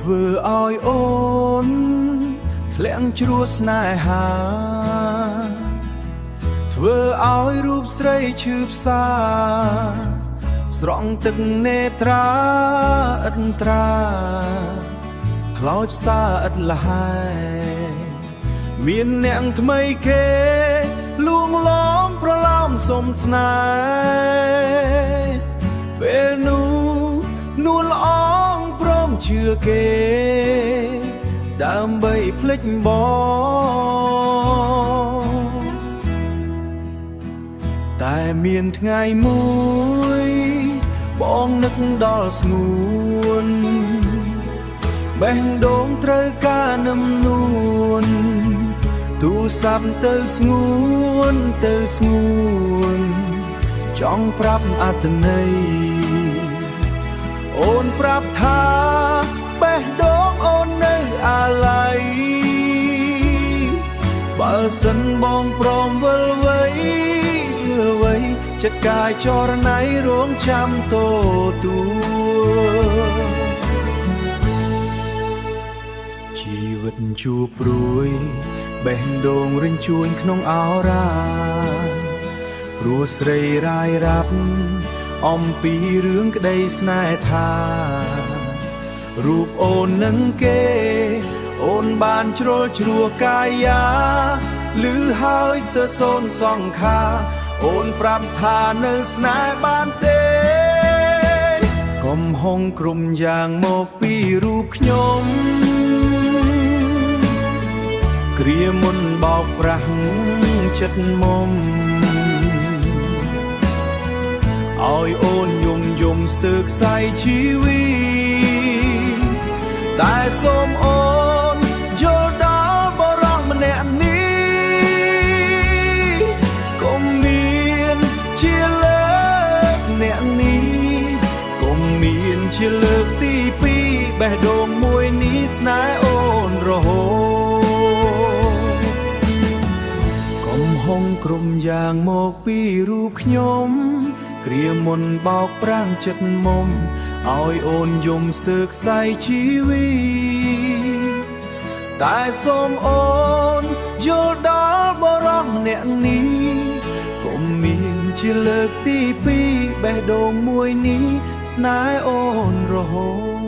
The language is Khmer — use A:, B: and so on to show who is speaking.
A: ធ្វើឲ្យអូនធ្លាក់ជ្រោះស្នេហាធ្វើឲ្យរូបស្រីឈឺផ្សាស្រង់ទឹកនេត្រាឥតត្រាខ្លោចផ្សាឥតលហើយមានអ្នកថ្មីគេលួងឡំប្រឡំសុំស្នេហ៍ពេលនោះនួនល្អងព្រមជឿគេដើម្បីភ្លេចបងតែមានថ្ងៃមួយបងនឹកដល់ស្ងួនបេះដូងត្រូវការនឹមនួនទូរស័ព្ទទៅស្ងួនចង់ប្រាប់អត្ថន័យអូនប្រាប់ថាបេះដូងអូននៅអាឡ័យបើសិនបងព្រមវិលវ័យចិត្តកាយចរណៃរងចាំទទួលជីវិតជួបព្រួយបេះដូងរិញជួញក្នុងអោរាព្រោះស្រីរាយរាប់អំពីរឿងក្តីស្នេហារូបអូននឹងគេអូនបានជ្រុលជ្រោះកាយាឮហើយស្ទើរសូន្យសង្ខារអូនប្រាប់ថានៅស្នេហ៍បានទេកុំហុងក្រុមយ៉ាងមកពីរូបខ្ញុំគ្រាមុនបោកប្រាស់ចិត្តមុំឲ្យអូនយំស្ទើរខ្សែជីវិតតែសូមអូនយល់ដល់បរិះម្នាក់នេះកុំមានជាលើកអ្នកនេះកុំមានជាលើកទីពីរបេះដូងមួយនេះស្នេហ៍អូនរហូតកុំហុងក្រុមយ៉ាងមកពីរូបខ្ញុំគ្រាមុនបោកប្រាំងចិត្តមុំឲ្យអូនយំស្ទើរខ្សែជីវិតតែសូមអូនយល់ដល់បរិះអ្នកនេះកុំមានជាលើកទីពីរបេះដូងមួយនេះស្នេហ៍អូនរហូត